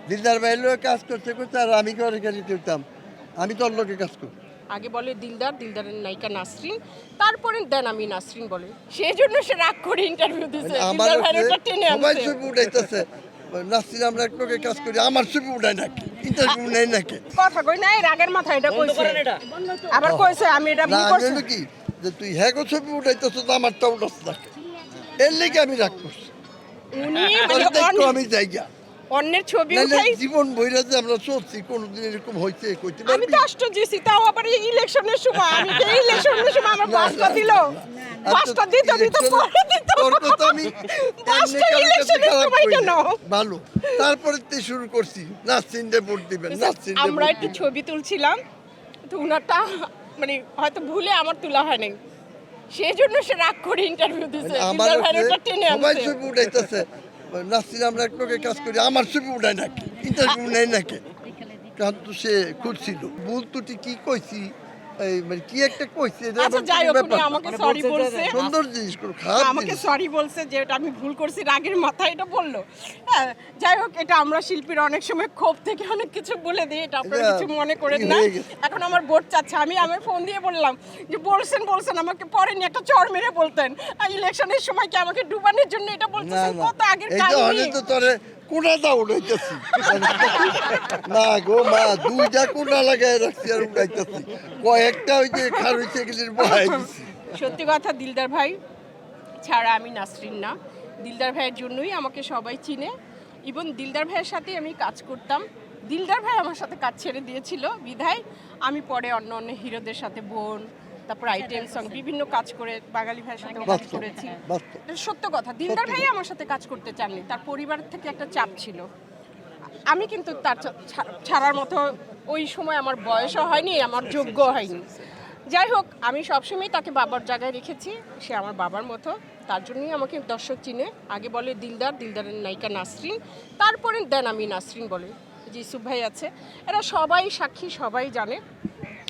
দিলদার ভাইয়ের লোক কাজ করতে করতে আর আমি করে গাড়ি তুলতাম, আমি তো অন্য লোকে কাজ করি। আগে বলে দিলদার, দিলদারের নায়িকা নাসরিন, তারপরে দেন আমি নাসরিন বলে, সেই জন্য সে রাগ করে ইন্টারভিউ দিছে। আমার দিলদার ভাইয়ের ওটা টেনে সবাই আনছে। ছবি উঠাইতেছে, নাসরিন আমরা এক লোকে কাজ করি, আমার ছবি উঠাই নাকি, ইন্টারভিউ নেই নাকি? কথা কই নাই, রাগের মাথায় এটা কইছে, আবার কইছে আমি এটা না ভুল আমি করছি। হলো কি যে তুই হ্যাঁ গো ছবি উঠাইতেছ তো আমারটা উঠাস নাকি, এর লেগে আমি রাগ করছি। উনি তোর মানে দেখতো আমি জায়গা অন্যের ছবি নাহলে উঠাই। জীবন বইরা যে আমরা চলছি কোনোদিন এরকম হইতে কইতে আমি পারবি? তো আশ্চর্য হয়েছি, তাও আবার এই ইলেকশনের সময়। আমি তো এই ইলেকশনের সময় আমার না, বাসটা না, দিল, আচ্ছা, বাসটা দিত দিত পরে দিত। তোর কথা আমি বাসটা এমনি কারোর কাছে ইলেকশনের খারাপ সময় করি কেন? না। ভালো, তারপরে তো শুরু করছি নাসরিনরে ভোট দিবেন, নাসরিনরে আমরা ভোট একটু দিবেন। ছবি তুলছিলাম, তো উনারটা মানে হয়তো ভুলে আমার তোলা হয় নাই, সেই জন্য সে রাগ করে ইন্টারভিউ দিছে। মানে আমার দিলদার ভাইয়ের হচ্ছে ওটা টেনে সবাই আনছে। ছবি উঠাইতেছে, নাসরিন আমরা এক লোকে কাজ করি, আমার ছবি উঠাই নাকি, ইন্টারভিউ নেই নাকি? কারণ তো সে খুঁজছিল ভুল ত্রুটি কি কইছি, এই মানে কি একটা কইছি, এটা আচ্ছা আবার যাই কোনো হোক, ব্যাপার উনি না। আমাকে সরি বলছে, সুন্দর জিনিস করো, খারাপ আমাকে জিনিস। সরি বলছে যে এটা আমি ভুল করছি, রাগের মাথায় এটা বললো। হ্যাঁ, যাই হোক, এটা আমরা শিল্পীরা অনেক সময় ক্ষোভ থেকে অনেক কিছু বলে দিই, এটা আপনারা এটা কিছু মনে করেন ই না। হয়ে গেছে। এখন আমার ভোট চাচ্ছে, আমি আমার ফোন দিয়ে বললাম যে বলছেন আমাকে পরে নিয়ে একটা চড় মেরে বলতেন, আর ইলেকশনের সময় কি আমাকে ডুবানোর জন্য এটা না বলতেছেন? না কত আগের এই যে কাহিনী। হলে তো তোরে কোনাটা উঠাইতেছি, না গো মা, দুইটা কোনা লাগাই রাখছি আর উঠাইতেছি, কয়েকটা ওই যে খারুই গেলির বহাই দিছি। সত্যি কথা, দিলদার ভাই ছাড়া আমি নাসরিন না। দিলদার ভাইয়ের জন্যই আমাকে সবাই চিনে, এবং দিলদার ভাইয়ের সাথে আমি কাজ করতাম। দিলদার ভাই আমার সাথে কাজ ছেড়ে দিয়েছিল বিধায় আমি পরে অন্য অন্য হিরোদের সাথে বোন, তারপর আইটেম সং বিভিন্ন কাজ করে বাঙালি ভাইয়ের সাথে কাজ বাস্তব করেছি। বাস্তব এটা সত্য কথা, দিলদার ভাই আমার সাথে কাজ করতে চাননি, তার পরিবার থেকে একটা চাপ ছিল। আমি কিন্তু তার ছাড়ার মতো ওই সময় আমার বয়সও হয়নি, আমার যোগ্য হয়নি। যাই হোক, আমি সবসময় তাকে বাবার জায়গায় রেখেছি, সে আমার বাবার মতো, তার জন্যই আমাকে দর্শক চিনে। আগে বলে দিলদার, দিলদারের নায়িকা নাসরিন, তারপরে দেন আমি নাসরিন বলে। যে ইউসুফ ভাই আছে, এরা সবাই সাক্ষী, সবাই জানে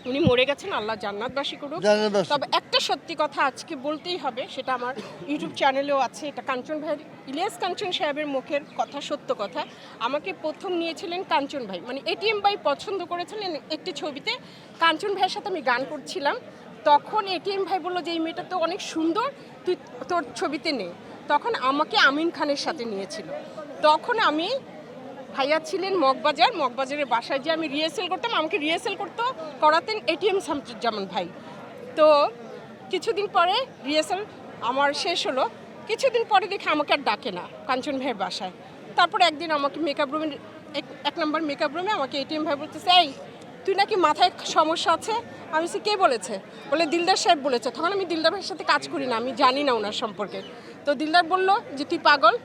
উনি মরে গেছেন, আল্লাহ জান্নাতবাসী করুক। জান্নাতবাসী। তবে একটা সত্যি কথা আজকে বলতেই হবে, সেটা আমার ইউটিউব চ্যানেলেও আছে, এটা কাঞ্চন ভাইয়ের, ইলিয়াস কাঞ্চন সাহেবের মুখের কথা, সত্য কথা। আমাকে প্রথম নিয়েছিলেন কাঞ্চন ভাই, মানে এটিএম ভাই পছন্দ করেছিলেন একটি ছবিতে, কাঞ্চন ভাইয়ের সাথে আমি গান করছিলাম, তখন এটিএম ভাই বললো যে এই মেয়েটা তো অনেক সুন্দর, তুই তোর ছবিতে নে। তখন আমাকে আমিন খানের সাথে নিয়েছিল। তখন আমি, ভাইয়া ছিলেন মগবাজারের বাসায়, যে আমি রিহার্সেল করতাম, আমাকে রিহার্সেল করাতেন এটিএম শামসুজ্জামান ভাই। তো কিছুদিন পরে রিহার্সেল আমার শেষ হলো, কিছুদিন পরে দেখে আমাকে আর ডাকে না কাঞ্চন ভাইয়ের বাসায়। তারপরে একদিন আমাকে মেকআপ রুমে, এক নম্বর মেকআপ রুমে আমাকে এটিএম ভাই বলতেছে, এই তুই নাকি মাথায় সমস্যা আছে। আমি বলছি কে বলেছে? বলে দিলদার সাহেব বলেছে। তখন আমি দিলদার ভাইয়ের সাথে কাজ করি না, আমি জানি না ওনার সম্পর্কে। তো দিলদার বলল যে তুই পাগল,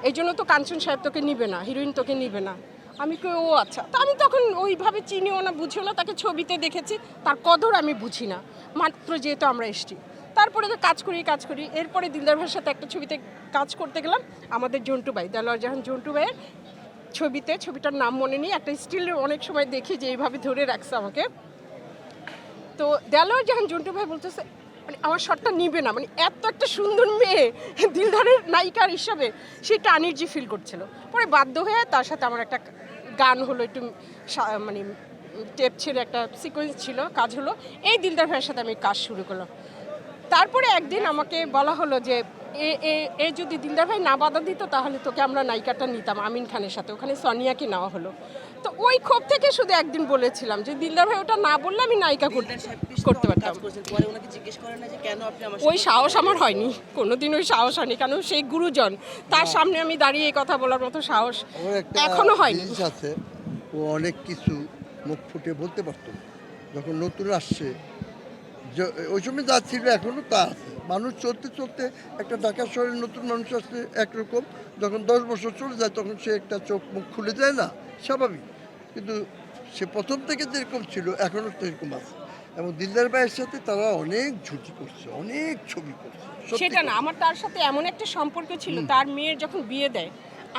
এই জন্য তো কাঞ্চন সাহেব তোকে নিবে না, হিরোইন তোকে নিবে না। আমি কই ও আচ্ছা। তো আমি তখন ওইভাবে চিনিও না, বুঝিও না, তাকে ছবিতে দেখেছি, তার কদর আমি বুঝি না, মাত্র যেহেতু আমরা এসছি। তারপরে তো কাজ করি, এরপরে দিলদার ভাইয়ের সাথে একটা ছবিতে কাজ করতে গেলাম, আমাদের জন্টু ভাই, দেলোয়ার জাহান জন্টু ভাইয়ের ছবিতে, ছবিটার নাম মনে নেই, একটা স্টিল অনেক সময় দেখি যে এইভাবে ধরে রাখছে আমাকে। তো দেলোয়ার জাহান জন্টু ভাই বলতেছে মানে আমার শটটা নিবে না, মানে এত একটা সুন্দর মেয়ে দিলদারের নায়িকার হিসাবে সে একটা আনির্জি ফিল করছিল। পরে বাধ্য হয়ে তার সাথে আমার একটা গান হলো, একটু মানে টেপ ছেড়ে একটা সিকোয়েন্স ছিল, কাজ হলো, এই দিলদার ভাইয়ের সাথে আমি কাজ শুরু করলাম। তারপরে একদিন আমাকে বলা হলো যে এ যদি দিলদার ভাই না বাধা দিত তাহলে তোকে আমরা নায়িকাটা নিতাম আমিন খানের সাথে, ওখানে সোনিয়াকে নেওয়া হলো। তো ওই ক্ষোভ থেকে শুধু একদিন বলেছিলাম যে দিলদার ভাই ওটা না বললে আমি নায়িকা করতে পারতাম। ওই সাহস আমার হয়নি কোনোদিন, ওই সাহস হয়নি, কারণ সেই গুরুজন, তার সামনে আমি দাঁড়িয়ে এই কথা বলার মতো সাহস ওর একটা এখনো হয়নি। জিনিস আছে, ও অনেক কিছু মুখ ফুটে বলতে পারতো না। যখন নতুন আসছে, ওই সময় যা ছিল এখনও তা আছে। মানুষ চলতে চলতে, একটা ঢাকা শহরের নতুন মানুষ আসলে একরকম, যখন 10 বছর চলে যায় তখন সে একটা চোখ মুখ খুলে যায় না, স্বাভাবিক। কিন্তু সে প্রথম থেকে যেরকম ছিল এখনও সেরকম আছে। এবং দিলদার ভাইয়ের সাথে তারা অনেক ঝুঁকি করছে, অনেক ছবি করছে। সত্যি সেটা না, কথা। আমার তার সাথে এমন একটা সম্পর্ক ছিল, তার মেয়ের যখন বিয়ে দেয়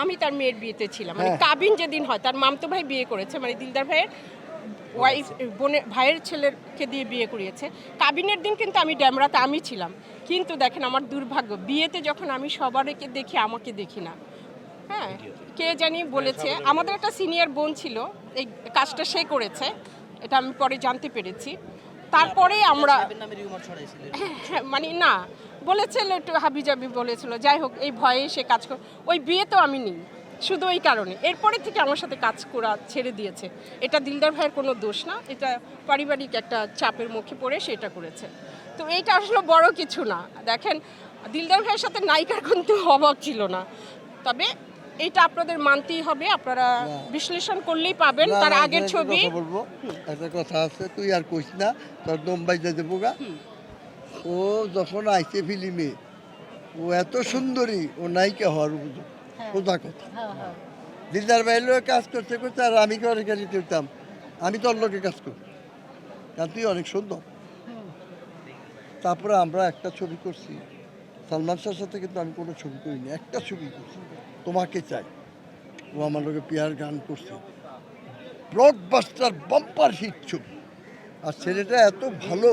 আমি তার মেয়ের বিয়েতে ছিলাম, মানে হ্যাঁ। কাবিন যেদিন হয়, তার মামতো ভাই বিয়ে করেছে, মানে দিলদার ভাইয়ের ওয়াইফ, বোনের ভাইয়ের ছেলেকে দিয়ে বিয়ে করিয়েছে। কাবিনের দিন কিন্তু আমি ড্যামরাতে আমি ছিলাম, কিন্তু দেখেন আমার দুর্ভাগ্য, বিয়েতে যখন আমি সবারকে দেখি আমাকে দেখি না। হ্যাঁ কে জানি বলেছে, আমাদের একটা সিনিয়র বোন ছিল, এই কাজটা সে করেছে, এটা আমি পরে জানতে পেরেছি। তারপরে আমরা হ্যাঁ, মানে না বলেছিল একটু হাবিজাবি বলেছিল, যাই হোক এই ভয়ে সে কাজ করে, ওই বিয়ে তো আমি নিই শুধু ওই কারণে, এরপরে থেকে আমার সাথে কাজ করা ছেড়ে দিয়েছে। এটা দিলদার ভাইয়ের কোনো দোষ না, এটা পারিবারিক একটা চাপের মুখে পড়ে সেটা করেছে। তো এইটা আসলে বড় কিছু না। দেখেন দিলদার ভাইয়ের সাথে নায়িকার কিন্তু অভাব ছিল না, তবে এইটা আপনাদের মানতেই হবে, আপনারা বিশ্লেষণ করলেই পাবেন না, তার না, আগের একটা ছবি। কথা বলবো, একটা কথা আছে, তুই আর কইস না, তোর দম বাইজা দেবো গা। ও যখন আইছে ফিল্মে, ও এত সুন্দরী, ও নায়িকা হওয়ার উপযোগ, সোজা কথা। দিলদার ভাইয়ের লোক কাজ করতে করতে আর আমি করে গেলে করতাম, আমি তোর লোকে কাজ করি, কারণ তুই অনেক সুন্দর। তারপরে আমরা একটা ছবি করছি সালমান শাহর সাথে, কিন্তু আমি কোনো ছবি করিনি, একটা ছবি করছি, তোমাকে চাই। ও আমার লোকে পিয়ার গান করছে, ব্লকবাস্টার বাম্পার হিট ছবি। আর ছেলেটা এত ভালো,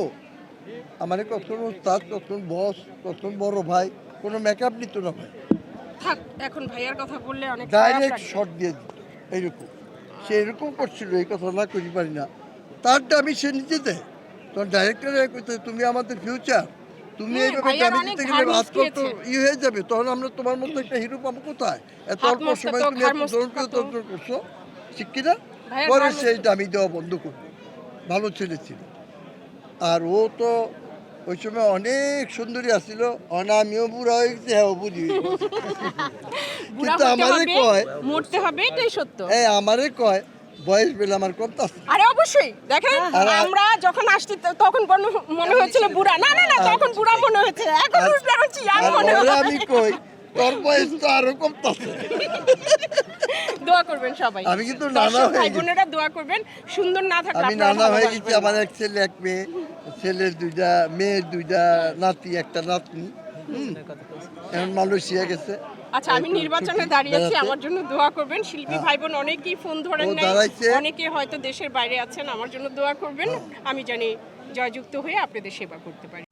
আমার কখনো উস্তাদ, কখন বস, কখন বড় ভাই, কোনো মেকআপ নিত না ভাই, থাক এখন ভাইয়ার কথা বললে অনেক খারাপ ডাইরেক্ট লাগবে। শট দিয়ে দিত এইরকম। সে এরকম করছিল, এই কথা না করি পারি না, তারটা আমি সে নিজে দেয়। তখন ডাইরেক্টর কইতে, তুমি আমাদের ফিউচার, তুমি হ্যাঁ, এইভাবে ভাইয়ার দাবি অনেক দিতে ঘাড় গেলে আজকাল তো মুচকিয়েছে। হয়ে যাবে, তখন আমরা তোমার মতো একটা হিরো পাবো কোথায়? এত হাত অল্প মস্ত সময় তো, তুমি ঘাড় এত মস্ত জনপ্রিয় তো। তন্ত্র করছো, ঠিক কিনা? ভাইয়ার পরে ঘাড় মস্ত সেই তো। দামি দেওয়া বন্ধ করলো, ভালো ছেলে ছিল। আর ও তো ওই সময় অনেক সুন্দরী আসছিল, আমিও বুড়া হয়ে গেছি, হ্যাঁ ও বুড়ি হয়ে গেছে। বুড়া কিন্তু হতে আমারে হবে, কয়, মরতে হবে, এটাই সত্য। এই আমারে কয় বয়স পেলে আমার কম আছে। আরে অবশ্যই দেখেন, আমরা যখন আসছি তখন মনে হয়েছিল বুড়া, না না না, তখন বুড়া মনে হয়েছে, এখন বুঝতে পারছি আর আর মনে ওরে হয়। আমি কই, তোর বয়স তো আরো কম আছে। দোয়া করবেন সবাই, আমি কিন্তু নানা দর্শক হয়ে ভাই গেছি। বোনেরা দোয়া করবেন, সুন্দর না থাকলে আমি আপনারা নানা হয়ে গেছি, ভালোবাসবেন আমার না। এক ছেলে এক মেয়ে, ছেলের দুইটা, মেয়ের দুইটা নাতি, একটা নাতনি। এখন মালয়েশিয়া গেছে। আচ্ছা আমি একটু নির্বাচনে ছুটি দাঁড়িয়ে আছি, বেড়াতে। আমার জন্য দোয়া করবেন। শিল্পী ভাই বোন অনেকেই ফোন ধরেন ও নাই, দাঁড়াইছে। অনেকে হয়তো দেশের বাইরে আছেন, আমার জন্য দোয়া করবেন, আমি জানি জয়যুক্ত হয়ে আপনাদের সেবা করতে পারি।